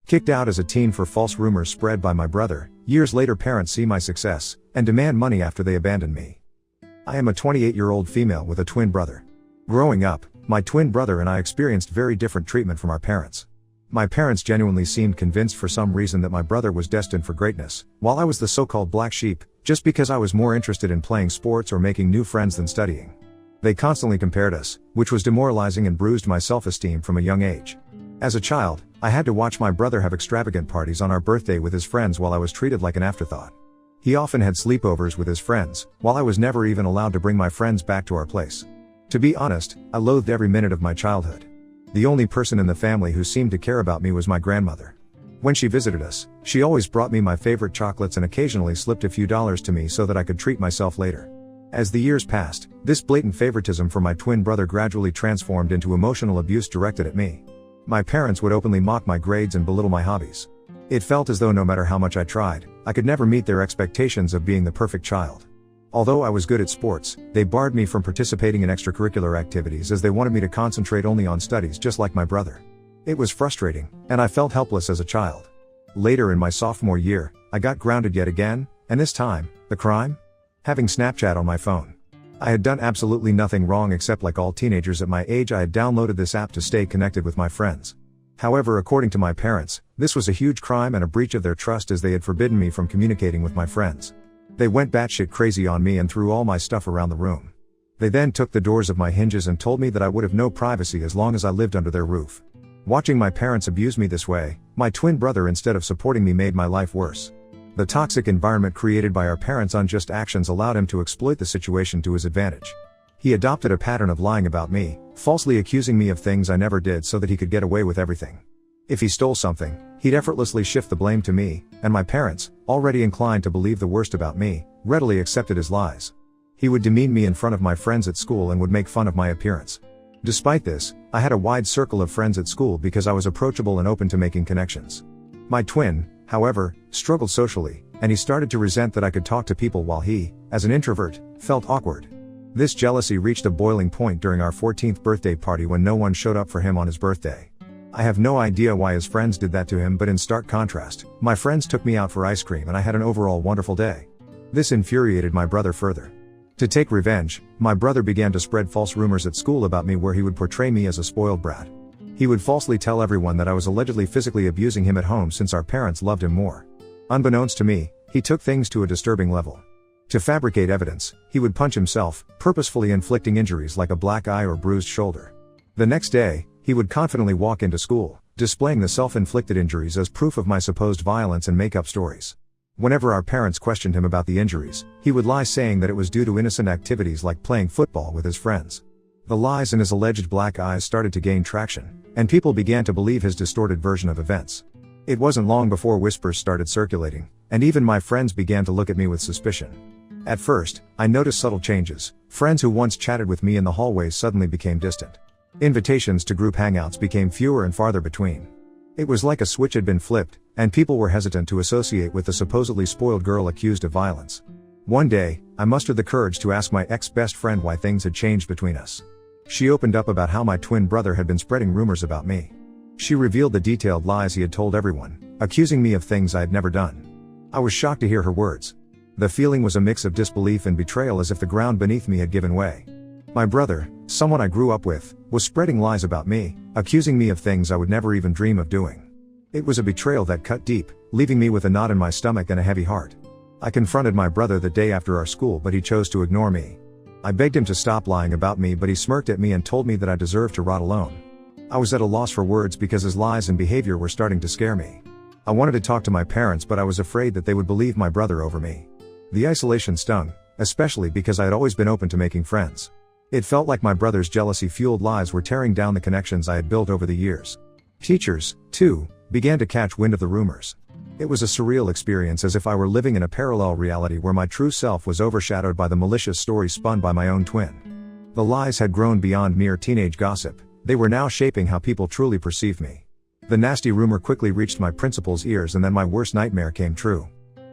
Kicked out as a teen for false rumors spread by my brother, years later parents see my success, and demand money after they abandon me. I am a 28-year-old female with a twin brother. Growing up, my twin brother and I experienced very different treatment from our parents. My parents genuinely seemed convinced for some reason that my brother was destined for greatness, while I was the so-called black sheep, just because I was more interested in playing sports or making new friends than studying. They constantly compared us, which was demoralizing and bruised my self-esteem from a young age. As a child, I had to watch my brother have extravagant parties on our birthday with his friends while I was treated like an afterthought. He often had sleepovers with his friends, while I was never even allowed to bring my friends back to our place. To be honest, I loathed every minute of my childhood. The only person in the family who seemed to care about me was my grandmother. When she visited us, she always brought me my favorite chocolates and occasionally slipped a few dollars to me so that I could treat myself later. As the years passed, this blatant favoritism for my twin brother gradually transformed into emotional abuse directed at me. My parents would openly mock my grades and belittle my hobbies. It felt as though no matter how much I tried, I could never meet their expectations of being the perfect child. Although I was good at sports, they barred me from participating in extracurricular activities as they wanted me to concentrate only on studies just like my brother. It was frustrating, and I felt helpless as a child. Later in my sophomore year, I got grounded yet again, and this time, the crime? Having Snapchat on my phone. I had done absolutely nothing wrong except like all teenagers at my age I had downloaded this app to stay connected with my friends. However, according to my parents, this was a huge crime and a breach of their trust as they had forbidden me from communicating with my friends. They went batshit crazy on me and threw all my stuff around the room. They then took the doors of my hinges and told me that I would have no privacy as long as I lived under their roof. Watching my parents abuse me this way, my twin brother instead of supporting me made my life worse. The toxic environment created by our parents' unjust actions allowed him to exploit the situation to his advantage. He adopted a pattern of lying about me, falsely accusing me of things I never did so that he could get away with everything. If he stole something, he'd effortlessly shift the blame to me, and my parents, already inclined to believe the worst about me, readily accepted his lies. He would demean me in front of my friends at school and would make fun of my appearance. Despite this, I had a wide circle of friends at school because I was approachable and open to making connections. My twin, however, struggled socially, and he started to resent that I could talk to people while he, as an introvert, felt awkward. This jealousy reached a boiling point during our 14th birthday party when no one showed up for him on his birthday. I have no idea why his friends did that to him, but in stark contrast, my friends took me out for ice cream and I had an overall wonderful day. This infuriated my brother further. To take revenge, my brother began to spread false rumors at school about me where he would portray me as a spoiled brat. He would falsely tell everyone that I was allegedly physically abusing him at home since our parents loved him more. Unbeknownst to me, he took things to a disturbing level. To fabricate evidence, he would punch himself, purposefully inflicting injuries like a black eye or bruised shoulder. The next day, he would confidently walk into school, displaying the self-inflicted injuries as proof of my supposed violence and make up stories. Whenever our parents questioned him about the injuries, he would lie saying that it was due to innocent activities like playing football with his friends. The lies and his alleged black eyes started to gain traction, and people began to believe his distorted version of events. It wasn't long before whispers started circulating, and even my friends began to look at me with suspicion. At first, I noticed subtle changes. Friends who once chatted with me in the hallways suddenly became distant. Invitations to group hangouts became fewer and farther between. It was like a switch had been flipped, and people were hesitant to associate with the supposedly spoiled girl accused of violence. One day, I mustered the courage to ask my ex-best friend why things had changed between us. She opened up about how my twin brother had been spreading rumors about me. She revealed the detailed lies he had told everyone, accusing me of things I had never done. I was shocked to hear her words. The feeling was a mix of disbelief and betrayal, as if the ground beneath me had given way. My brother, someone I grew up with, was spreading lies about me, accusing me of things I would never even dream of doing. It was a betrayal that cut deep, leaving me with a knot in my stomach and a heavy heart. I confronted my brother the day after our school, but he chose to ignore me. I begged him to stop lying about me, but he smirked at me and told me that I deserved to rot alone. I was at a loss for words because his lies and behavior were starting to scare me. I wanted to talk to my parents, but I was afraid that they would believe my brother over me. The isolation stung, especially because I had always been open to making friends. It felt like my brother's jealousy-fueled lies were tearing down the connections I had built over the years. Teachers, too, began to catch wind of the rumors. It was a surreal experience, as if I were living in a parallel reality where my true self was overshadowed by the malicious stories spun by my own twin. The lies had grown beyond mere teenage gossip. They were now shaping how people truly perceived me. The nasty rumor quickly reached my principal's ears, and then my worst nightmare came true.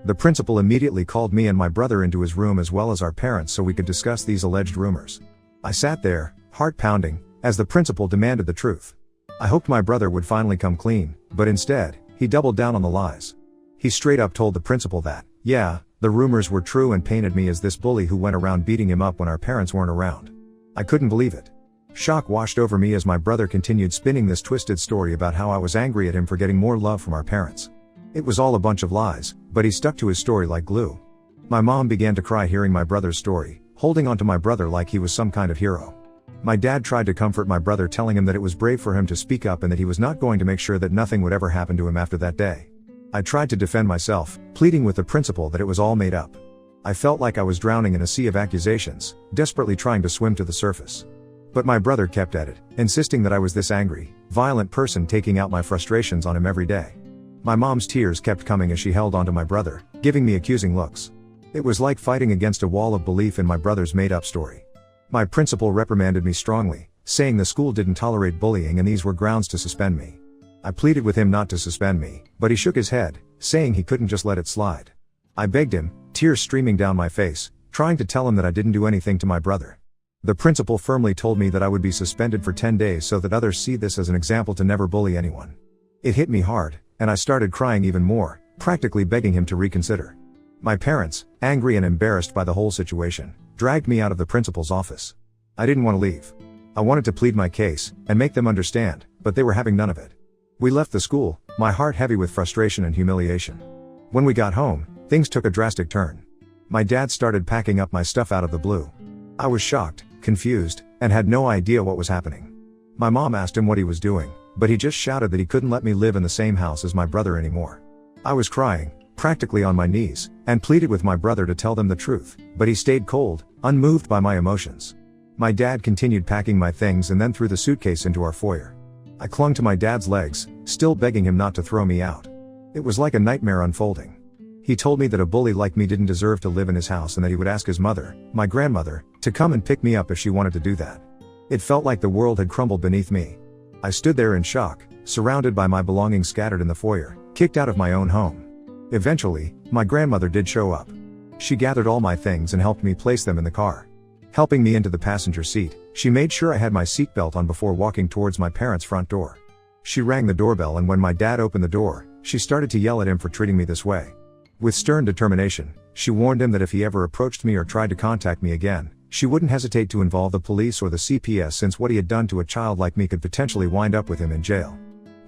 The principal immediately called me and my brother into his room as well as our parents so we could discuss these alleged rumors. I sat there, heart pounding, as the principal demanded the truth. I hoped my brother would finally come clean, but instead, he doubled down on the lies. He straight up told the principal that, yeah, the rumors were true and painted me as this bully who went around beating him up when our parents weren't around. I couldn't believe it. Shock washed over me as my brother continued spinning this twisted story about how I was angry at him for getting more love from our parents. It was all a bunch of lies, but he stuck to his story like glue. My mom began to cry hearing my brother's story, holding on to my brother like he was some kind of hero. My dad tried to comfort my brother, telling him that it was brave for him to speak up and that he was not going to make sure that nothing would ever happen to him after that day. I tried to defend myself, pleading with the principal that it was all made up. I felt like I was drowning in a sea of accusations, desperately trying to swim to the surface. But my brother kept at it, insisting that I was this angry, violent person taking out my frustrations on him every day. My mom's tears kept coming as she held onto my brother, giving me accusing looks. It was like fighting against a wall of belief in my brother's made-up story. My principal reprimanded me strongly, saying the school didn't tolerate bullying and these were grounds to suspend me. I pleaded with him not to suspend me, but he shook his head, saying he couldn't just let it slide. I begged him, tears streaming down my face, trying to tell him that I didn't do anything to my brother. The principal firmly told me that I would be suspended for 10 days so that others see this as an example to never bully anyone. It hit me hard, and I started crying even more, practically begging him to reconsider. My parents, angry and embarrassed by the whole situation, dragged me out of the principal's office. I didn't want to leave. I wanted to plead my case, and make them understand, but they were having none of it. We left the school, my heart heavy with frustration and humiliation. When we got home, things took a drastic turn. My dad started packing up my stuff out of the blue. I was shocked, confused, and had no idea what was happening. My mom asked him what he was doing, but he just shouted that he couldn't let me live in the same house as my brother anymore. I was crying, practically on my knees, and pleaded with my brother to tell them the truth, but he stayed cold, unmoved by my emotions. My dad continued packing my things and then threw the suitcase into our foyer. I clung to my dad's legs, still begging him not to throw me out. It was like a nightmare unfolding. He told me that a bully like me didn't deserve to live in his house and that he would ask his mother, my grandmother, to come and pick me up if she wanted to do that. It felt like the world had crumbled beneath me. I stood there in shock, surrounded by my belongings scattered in the foyer, kicked out of my own home. Eventually, my grandmother did show up. She gathered all my things and helped me place them in the car. Helping me into the passenger seat, she made sure I had my seatbelt on before walking towards my parents' front door. She rang the doorbell, and when my dad opened the door, she started to yell at him for treating me this way. With stern determination, she warned him that if he ever approached me or tried to contact me again, she wouldn't hesitate to involve the police or the CPS, since what he had done to a child like me could potentially wind up with him in jail.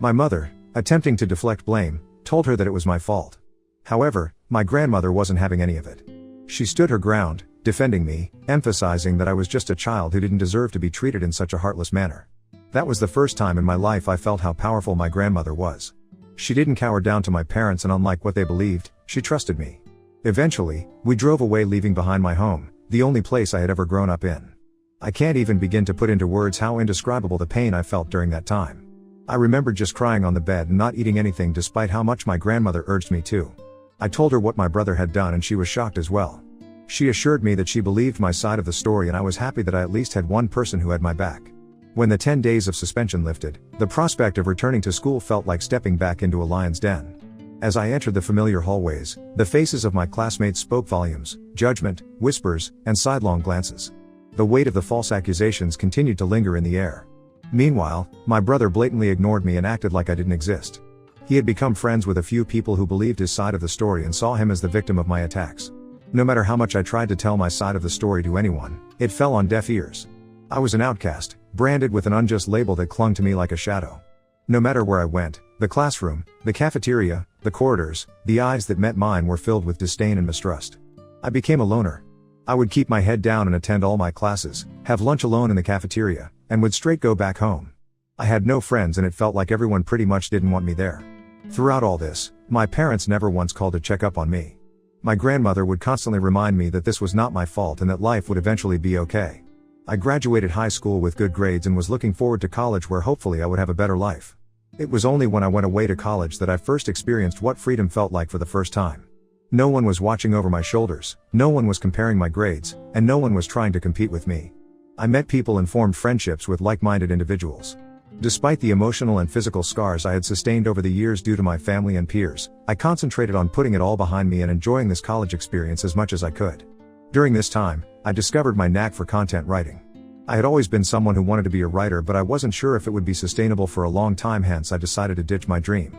My mother, attempting to deflect blame, told her that it was my fault. However, my grandmother wasn't having any of it. She stood her ground, defending me, emphasizing that I was just a child who didn't deserve to be treated in such a heartless manner. That was the first time in my life I felt how powerful my grandmother was. She didn't cower down to my parents, and unlike what they believed, she trusted me. Eventually, we drove away, leaving behind my home, the only place I had ever grown up in. I can't even begin to put into words how indescribable the pain I felt during that time. I remember just crying on the bed and not eating anything despite how much my grandmother urged me to. I told her what my brother had done, and she was shocked as well. She assured me that she believed my side of the story, and I was happy that I at least had one person who had my back. When the 10 days of suspension lifted, the prospect of returning to school felt like stepping back into a lion's den. As I entered the familiar hallways, the faces of my classmates spoke volumes: judgment, whispers, and sidelong glances. The weight of the false accusations continued to linger in the air. Meanwhile, my brother blatantly ignored me and acted like I didn't exist. He had become friends with a few people who believed his side of the story and saw him as the victim of my attacks. No matter how much I tried to tell my side of the story to anyone, it fell on deaf ears. I was an outcast, branded with an unjust label that clung to me like a shadow. No matter where I went, the classroom, the cafeteria, the corridors, the eyes that met mine were filled with disdain and mistrust. I became a loner. I would keep my head down and attend all my classes, have lunch alone in the cafeteria, and would straight go back home. I had no friends, and it felt like everyone pretty much didn't want me there. Throughout all this, my parents never once called to check up on me. My grandmother would constantly remind me that this was not my fault and that life would eventually be okay. I graduated high school with good grades and was looking forward to college, where hopefully I would have a better life. It was only when I went away to college that I first experienced what freedom felt like for the first time. No one was watching over my shoulders, no one was comparing my grades, and no one was trying to compete with me. I met people and formed friendships with like-minded individuals. Despite the emotional and physical scars I had sustained over the years due to my family and peers, I concentrated on putting it all behind me and enjoying this college experience as much as I could. During this time, I discovered my knack for content writing. I had always been someone who wanted to be a writer, but I wasn't sure if it would be sustainable for a long time, hence I decided to ditch my dream.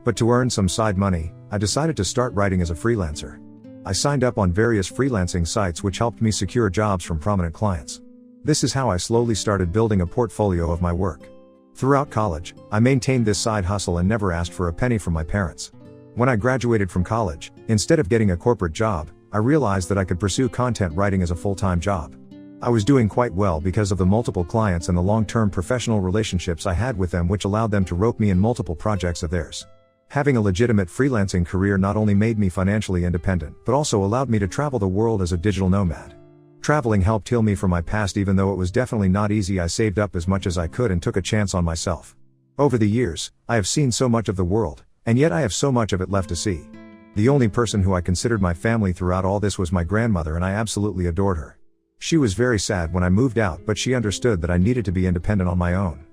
But to earn some side money, I decided to start writing as a freelancer. I signed up on various freelancing sites which helped me secure jobs from prominent clients. This is how I slowly started building a portfolio of my work. Throughout college, I maintained this side hustle and never asked for a penny from my parents. When I graduated from college, instead of getting a corporate job, I realized that I could pursue content writing as a full-time job. I was doing quite well because of the multiple clients and the long-term professional relationships I had with them, which allowed them to rope me in multiple projects of theirs. Having a legitimate freelancing career not only made me financially independent, but also allowed me to travel the world as a digital nomad. Traveling helped heal me from my past. Even though it was definitely not easy, I saved up as much as I could and took a chance on myself. Over the years, I have seen so much of the world, and yet I have so much of it left to see. The only person who I considered my family throughout all this was my grandmother, and I absolutely adored her. She was very sad when I moved out, but she understood that I needed to be independent on my own.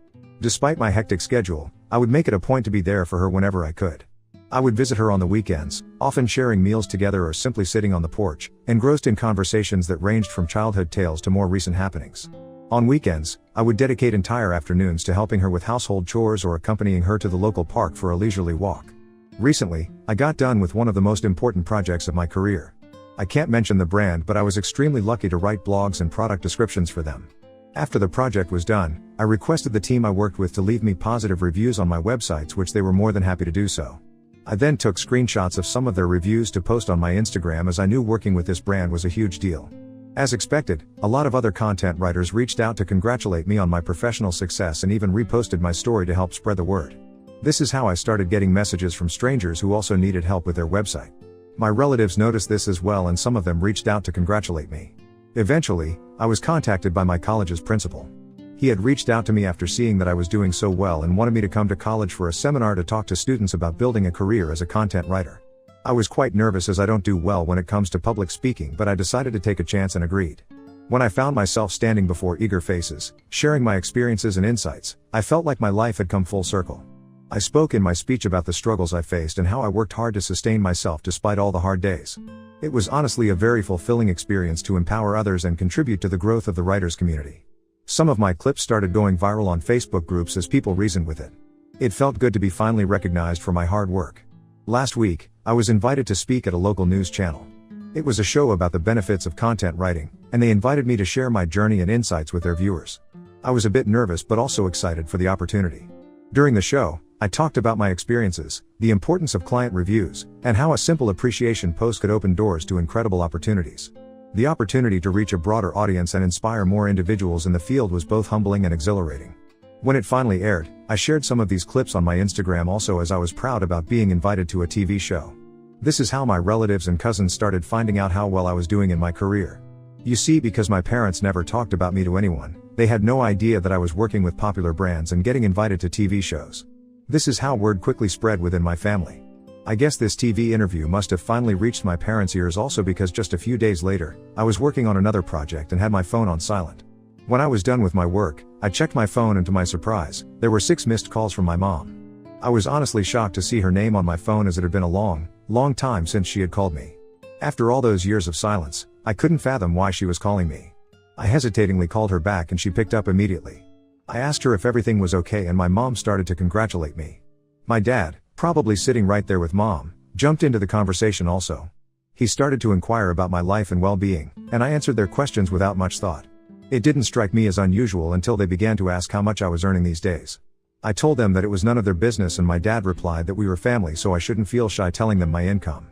Despite my hectic schedule, I would make it a point to be there for her whenever I could. I would visit her on the weekends, often sharing meals together or simply sitting on the porch, engrossed in conversations that ranged from childhood tales to more recent happenings. On weekends, I would dedicate entire afternoons to helping her with household chores or accompanying her to the local park for a leisurely walk. Recently, I got done with one of the most important projects of my career. I can't mention the brand, but I was extremely lucky to write blogs and product descriptions for them. After the project was done, I requested the team I worked with to leave me positive reviews on my websites, which they were more than happy to do so. I then took screenshots of some of their reviews to post on my Instagram, as I knew working with this brand was a huge deal. As expected, a lot of other content writers reached out to congratulate me on my professional success and even reposted my story to help spread the word. This is how I started getting messages from strangers who also needed help with their website. My relatives noticed this as well, and some of them reached out to congratulate me. Eventually, I was contacted by my college's principal. He had reached out to me after seeing that I was doing so well and wanted me to come to college for a seminar to talk to students about building a career as a content writer. I was quite nervous as I don't do well when it comes to public speaking, but I decided to take a chance and agreed. When I found myself standing before eager faces, sharing my experiences and insights, I felt like my life had come full circle. I spoke in my speech about the struggles I faced and how I worked hard to sustain myself despite all the hard days. It was honestly a very fulfilling experience to empower others and contribute to the growth of the writers community. Some of my clips started going viral on Facebook groups as people reasoned with it. It felt good to be finally recognized for my hard work. Last week, I was invited to speak at a local news channel. It was a show about the benefits of content writing, and they invited me to share my journey and insights with their viewers. I was a bit nervous but also excited for the opportunity. During the show, I talked about my experiences, the importance of client reviews, and how a simple appreciation post could open doors to incredible opportunities. The opportunity to reach a broader audience and inspire more individuals in the field was both humbling and exhilarating. When it finally aired, I shared some of these clips on my Instagram also, as I was proud about being invited to a TV show. This is how my relatives and cousins started finding out how well I was doing in my career. You see, because my parents never talked about me to anyone, they had no idea that I was working with popular brands and getting invited to TV shows. This is how word quickly spread within my family. I guess this TV interview must have finally reached my parents' ears also, because just a few days later, I was working on another project and had my phone on silent. When I was done with my work, I checked my phone and to my surprise, there were 6 missed calls from my mom. I was honestly shocked to see her name on my phone, as it had been a long time since she had called me. After all those years of silence, I couldn't fathom why she was calling me. I hesitatingly called her back and she picked up immediately. I asked her if everything was okay and my mom started to congratulate me. My dad, probably sitting right there with mom, jumped into the conversation also. He started to inquire about my life and well-being, and I answered their questions without much thought. It didn't strike me as unusual until they began to ask how much I was earning these days. I told them that it was none of their business, and my dad replied that we were family, so I shouldn't feel shy telling them my income.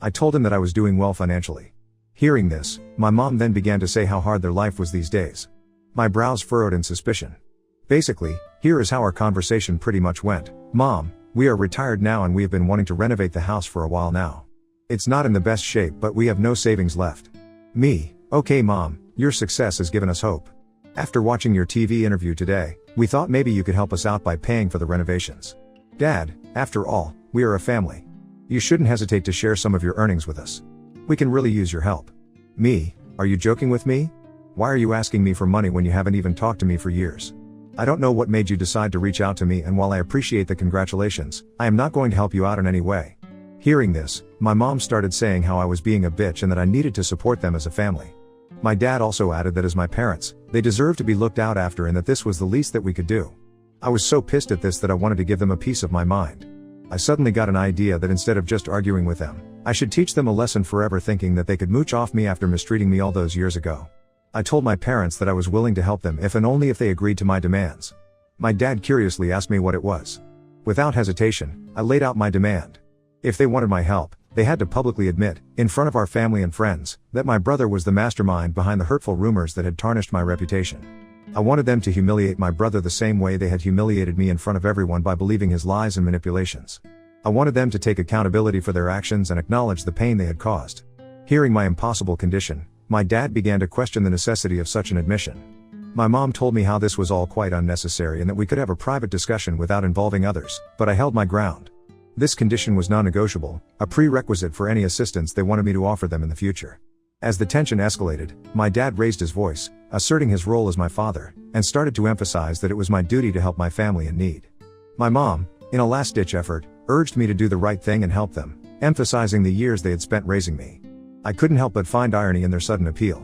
I told him that I was doing well financially. Hearing this, my mom then began to say how hard their life was these days. My brows furrowed in suspicion. Basically, here is how our conversation pretty much went. Mom, we are retired now and we have been wanting to renovate the house for a while now. It's not in the best shape, but we have no savings left. Me, okay mom, your success has given us hope. After watching your TV interview today, we thought maybe you could help us out by paying for the renovations. Dad, after all, we are a family. You shouldn't hesitate to share some of your earnings with us. We can really use your help. Me, are you joking with me? Why are you asking me for money when you haven't even talked to me for years? I don't know what made you decide to reach out to me, and while I appreciate the congratulations, I am not going to help you out in any way. Hearing this, my mom started saying how I was being a bitch and that I needed to support them as a family. My dad also added that as my parents, they deserve to be looked out after and that this was the least that we could do. I was so pissed at this that I wanted to give them a piece of my mind. I suddenly got an idea that instead of just arguing with them, I should teach them a lesson forever, thinking that they could mooch off me after mistreating me all those years ago. I told my parents that I was willing to help them if and only if they agreed to my demands. My dad curiously asked me what it was. Without hesitation, I laid out my demand. If they wanted my help, they had to publicly admit, in front of our family and friends, that my brother was the mastermind behind the hurtful rumors that had tarnished my reputation. I wanted them to humiliate my brother the same way they had humiliated me in front of everyone by believing his lies and manipulations. I wanted them to take accountability for their actions and acknowledge the pain they had caused. Hearing my impossible condition, my dad began to question the necessity of such an admission. My mom told me how this was all quite unnecessary and that we could have a private discussion without involving others, but I held my ground. This condition was non-negotiable, a prerequisite for any assistance they wanted me to offer them in the future. As the tension escalated, my dad raised his voice, asserting his role as my father, and started to emphasize that it was my duty to help my family in need. My mom, in a last-ditch effort, urged me to do the right thing and help them, emphasizing the years they had spent raising me. I couldn't help but find irony in their sudden appeal.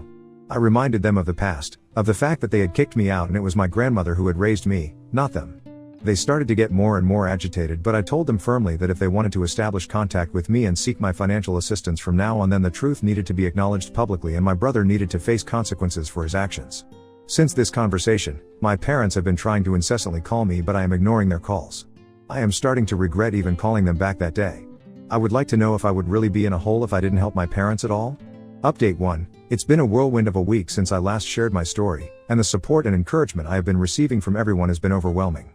I reminded them of the past, of the fact that they had kicked me out and it was my grandmother who had raised me, not them. They started to get more and more agitated, but I told them firmly that if they wanted to establish contact with me and seek my financial assistance from now on, then the truth needed to be acknowledged publicly and my brother needed to face consequences for his actions. Since this conversation, my parents have been trying to incessantly call me, but I am ignoring their calls. I am starting to regret even calling them back that day. I would like to know if I would really be in a hole if I didn't help my parents at all. Update 1. It's been a whirlwind of a week since I last shared my story, and the support and encouragement I have been receiving from everyone has been overwhelming.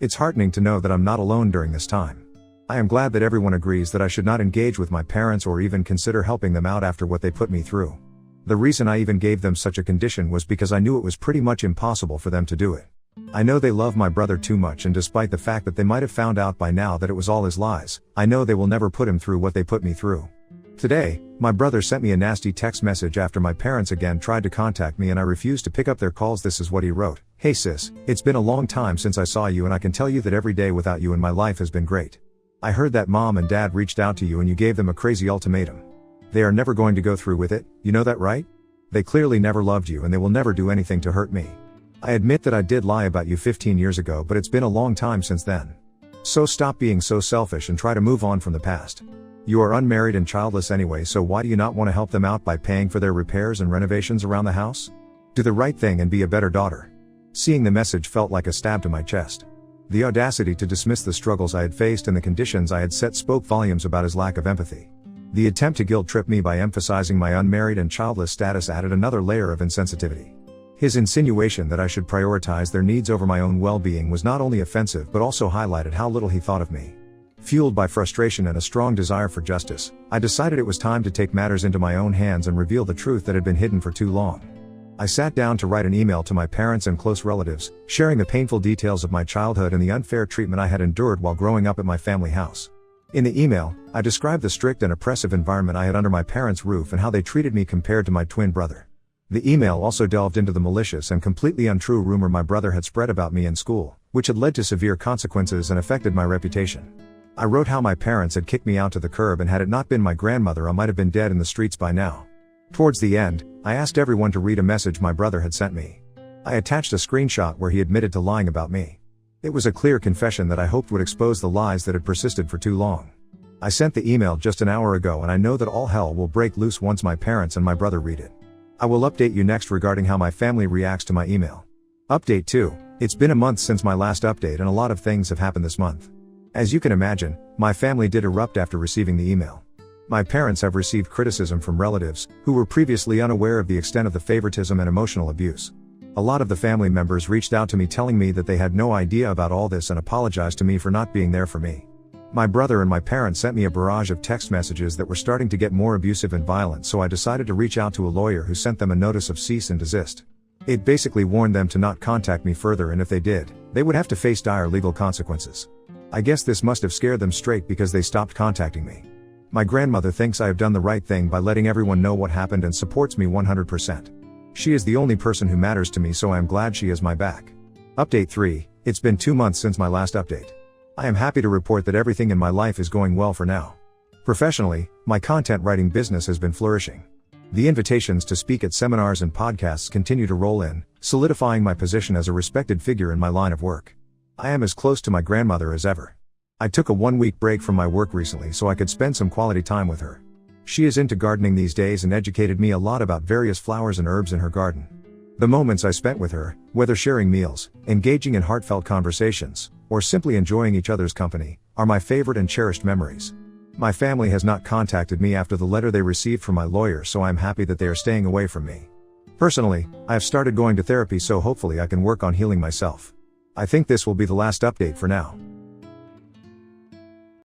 It's heartening to know that I'm not alone during this time. I am glad that everyone agrees that I should not engage with my parents or even consider helping them out after what they put me through. The reason I even gave them such a condition was because I knew it was pretty much impossible for them to do it. I know they love my brother too much, and despite the fact that they might have found out by now that it was all his lies, I know they will never put him through what they put me through. Today, my brother sent me a nasty text message after my parents again tried to contact me and I refused to pick up their calls. This is what he wrote. "Hey sis, it's been a long time since I saw you and I can tell you that every day without you in my life has been great. I heard that mom and dad reached out to you and you gave them a crazy ultimatum. They are never going to go through with it, you know that, right? They clearly never loved you and they will never do anything to hurt me. I admit that I did lie about you 15 years ago, but it's been a long time since then. So stop being so selfish and try to move on from the past. You are unmarried and childless anyway, so why do you not want to help them out by paying for their repairs and renovations around the house? Do the right thing and be a better daughter." Seeing the message felt like a stab to my chest. The audacity to dismiss the struggles I had faced and the conditions I had set spoke volumes about his lack of empathy. The attempt to guilt trip me by emphasizing my unmarried and childless status added another layer of insensitivity. His insinuation that I should prioritize their needs over my own well-being was not only offensive but also highlighted how little he thought of me. Fueled by frustration and a strong desire for justice, I decided it was time to take matters into my own hands and reveal the truth that had been hidden for too long. I sat down to write an email to my parents and close relatives, sharing the painful details of my childhood and the unfair treatment I had endured while growing up at my family house. In the email, I described the strict and oppressive environment I had under my parents' roof and how they treated me compared to my twin brother. The email also delved into the malicious and completely untrue rumor my brother had spread about me in school, which had led to severe consequences and affected my reputation. I wrote how my parents had kicked me out to the curb and had it not been my grandmother I might have been dead in the streets by now. Towards the end, I asked everyone to read a message my brother had sent me. I attached a screenshot where he admitted to lying about me. It was a clear confession that I hoped would expose the lies that had persisted for too long. I sent the email just an hour ago and I know that all hell will break loose once my parents and my brother read it. I will update you next regarding how my family reacts to my email. Update 2. It's been a month since my last update and a lot of things have happened this month. As you can imagine, my family did erupt after receiving the email. My parents have received criticism from relatives, who were previously unaware of the extent of the favoritism and emotional abuse. A lot of the family members reached out to me telling me that they had no idea about all this and apologized to me for not being there for me. My brother and my parents sent me a barrage of text messages that were starting to get more abusive and violent, so I decided to reach out to a lawyer who sent them a notice of cease and desist. It basically warned them to not contact me further, and if they did, they would have to face dire legal consequences. I guess this must have scared them straight because they stopped contacting me. My grandmother thinks I have done the right thing by letting everyone know what happened and supports me 100%. She is the only person who matters to me, so I am glad she has my back. Update 3. It's been 2 months since my last update. I am happy to report that everything in my life is going well for now. Professionally, my content writing business has been flourishing. The invitations to speak at seminars and podcasts continue to roll in, solidifying my position as a respected figure in my line of work. I am as close to my grandmother as ever. I took a 1-week break from my work recently so I could spend some quality time with her. She is into gardening these days and educated me a lot about various flowers and herbs in her garden. The moments I spent with her, whether sharing meals, engaging in heartfelt conversations, or simply enjoying each other's company, are my favorite and cherished memories. My family has not contacted me after the letter they received from my lawyer, so I am happy that they are staying away from me. Personally, I have started going to therapy, so hopefully I can work on healing myself. I think this will be the last update for now.